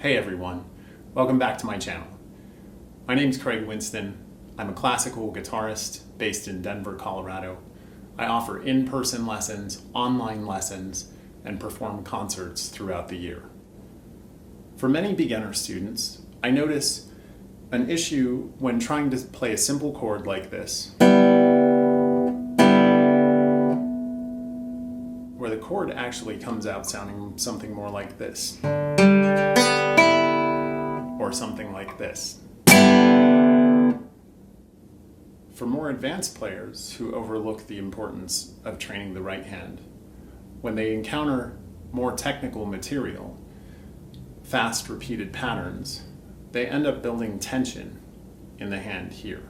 Hey everyone, welcome back to my channel. My name's Craig Winston. I'm a classical guitarist based in Denver, Colorado. I offer in-person lessons, online lessons, and perform concerts throughout the year. For many beginner students, I notice an issue when trying to play a simple chord like this, where the chord actually comes out sounding something more like this. Or something like this. For more advanced players who overlook the importance of training the right hand, when they encounter more technical material, fast repeated patterns, they end up building tension in the hand here.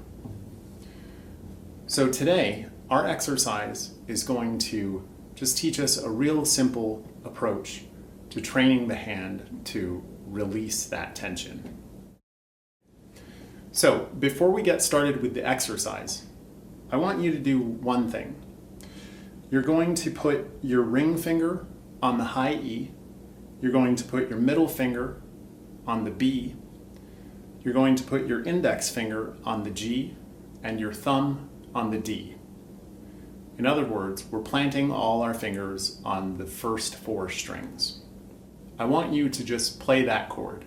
So today, our exercise is going to just teach us a real simple approach to training the hand to release that tension. So before we get started with the exercise, I want you to do one thing. You're going to put your ring finger on the high E, you're going to put your middle finger on the B, you're going to put your index finger on the G, and your thumb on the D. In other words, we're planting all our fingers on the first four strings. I want you to just play that chord,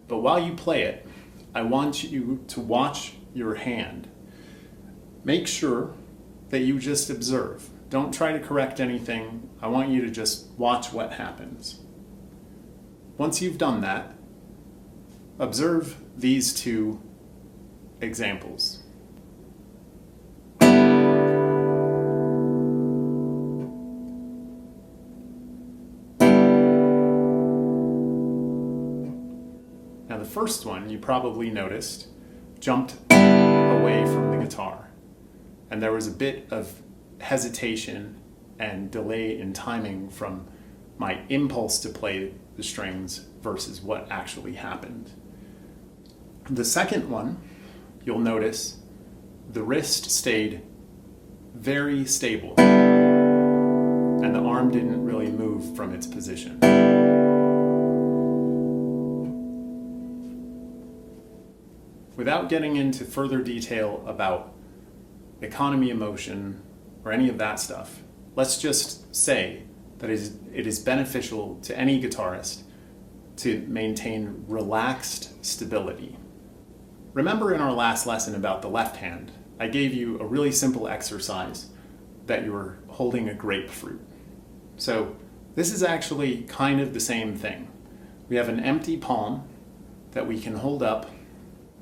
but while you play it, I want you to watch your hand. Make sure that you just observe. Don't try to correct anything. I want you to just watch what happens. Once you've done that, observe these two examples. Now the first one, you probably noticed, jumped away from the guitar. And there was a bit of hesitation and delay in timing from my impulse to play the strings versus what actually happened. The second one, you'll notice, the wrist stayed very stable and the arm didn't really move from its position. Without getting into further detail about economy of motion or any of that stuff, let's just say that it is beneficial to any guitarist to maintain relaxed stability. Remember in our last lesson about the left hand, I gave you a really simple exercise that you were holding a grapefruit. So this is actually kind of the same thing. We have an empty palm that we can hold up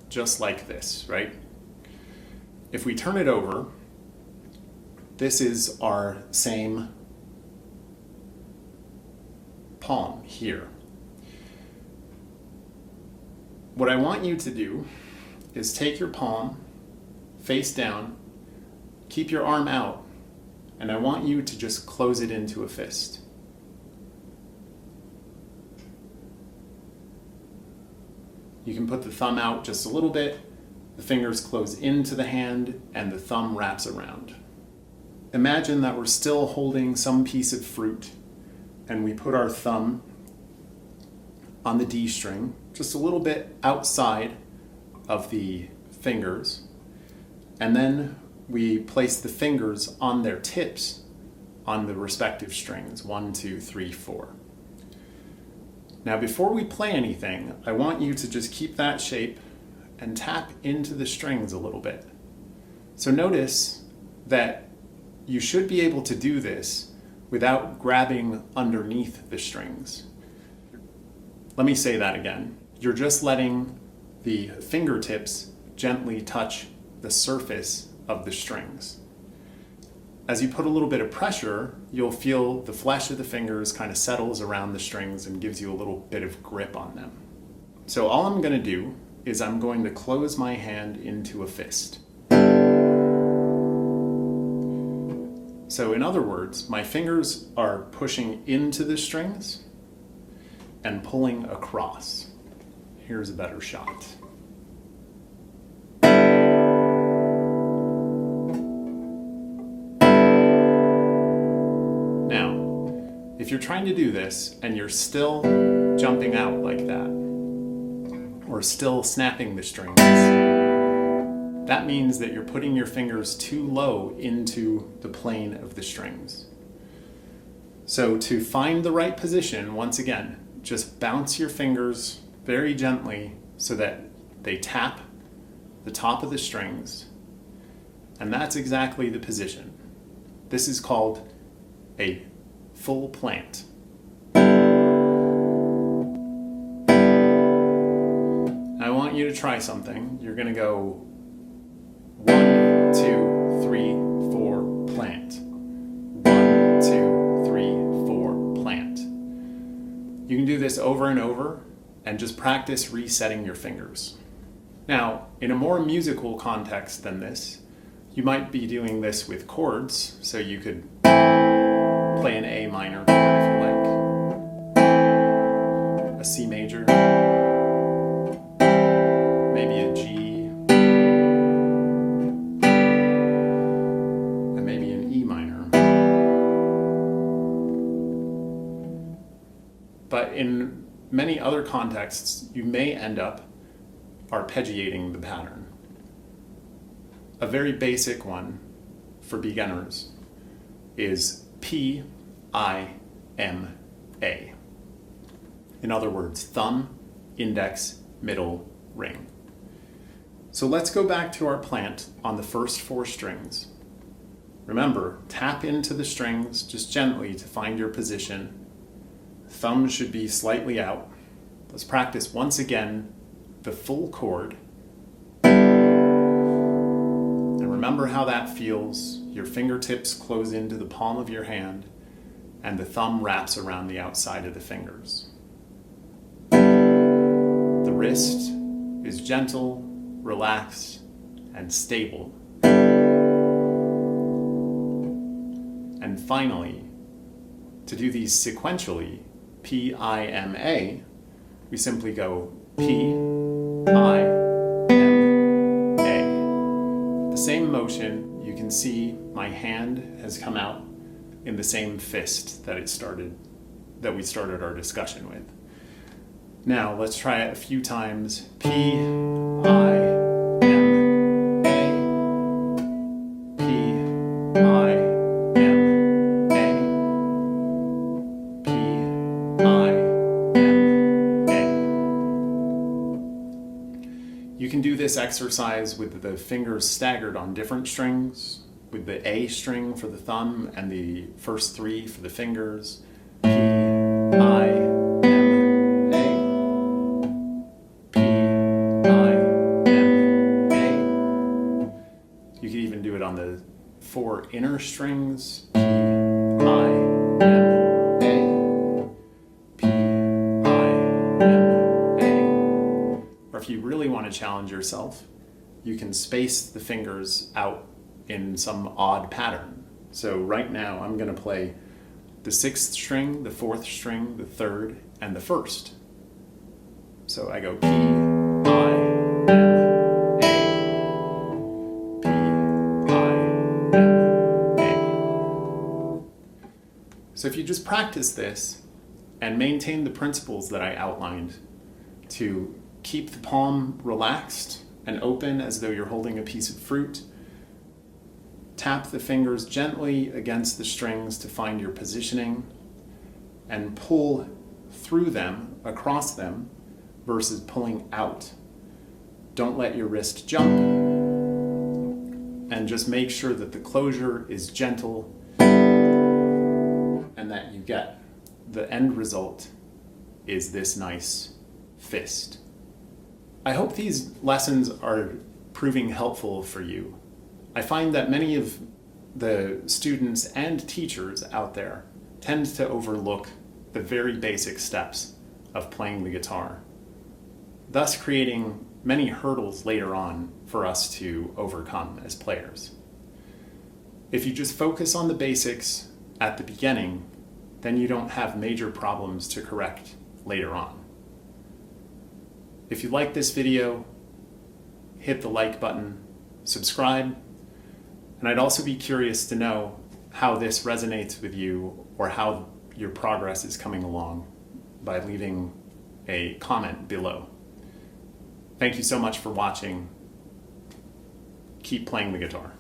just like this, right? If we turn it over, this is our same palm here. What I want you to do is take your palm face down, keep your arm out, and I want you to just close it into a fist. You can put the thumb out just a little bit, the fingers close into the hand, and the thumb wraps around. Imagine that we're still holding some piece of fruit, and we put our thumb on the D string, just a little bit outside of the fingers, and then we place the fingers on their tips on the respective strings, 1, 2, 3, 4. Now before we play anything, I want you to just keep that shape and tap into the strings a little bit. So notice that you should be able to do this without grabbing underneath the strings. Let me say that again. You're just letting the fingertips gently touch the surface of the strings. As you put a little bit of pressure, you'll feel the flesh of the fingers kind of settles around the strings and gives you a little bit of grip on them. So all I'm going to do is I'm going to close my hand into a fist. So in other words, my fingers are pushing into the strings and pulling across. Here's a better shot. If you're trying to do this and you're still jumping out like that, or still snapping the strings, that means that you're putting your fingers too low into the plane of the strings. So to find the right position, once again, just bounce your fingers very gently so that they tap the top of the strings, and that's exactly the position. This is called a full plant. I want you to try something. You're going to go 1, 2, 3, 4, plant. 1, 2, 3, 4, plant. You can do this over and over and just practice resetting your fingers. Now, in a more musical context than this, you might be doing this with chords, so you could play an A minor chord if you like, a C major, maybe a G, and maybe an E minor. But in many other contexts, you may end up arpeggiating the pattern. A very basic one for beginners is P, I, M, A. In other words, thumb, index, middle, ring. So let's go back to our plant on the first 4 strings. Remember, tap into the strings just gently to find your position. Thumb should be slightly out. Let's practice once again the full chord. And remember how that feels. Your fingertips close into the palm of your hand, and the thumb wraps around the outside of the fingers. The wrist is gentle, relaxed, and stable. And finally, to do these sequentially, P, I, M, A, we simply go P, I, M, A. The same motion, you can see my hand has come out in the same fist that we started our discussion with. Now let's try it a few times. P, I, M, A. P, I, M, A. P, I, M, A. You can do this exercise with the fingers staggered on different strings, with the A string for the thumb and the first 3 for the fingers. P, I, M, A. P, I, M, A. You could even do it on the 4 inner strings. P, I, M, A. P, I, M, A. Or if you really want to challenge yourself, you can space the fingers out in some odd pattern. So right now I'm going to play the 6th string, the 4th string, the 3rd, and the 1st. So I go P, I, M, A. P, I, M, A. So if you just practice this and maintain the principles that I outlined to keep the palm relaxed and open as though you're holding a piece of fruit, tap the fingers gently against the strings to find your positioning, and pull through them, across them, versus pulling out. Don't let your wrist jump, and just make sure that the closure is gentle and that you get the end result is this nice fist. I hope these lessons are proving helpful for you. I find that many of the students and teachers out there tend to overlook the very basic steps of playing the guitar, thus creating many hurdles later on for us to overcome as players. If you just focus on the basics at the beginning, then you don't have major problems to correct later on. If you like this video, hit the like button, subscribe, and I'd also be curious to know how this resonates with you or how your progress is coming along by leaving a comment below. Thank you so much for watching. Keep playing the guitar.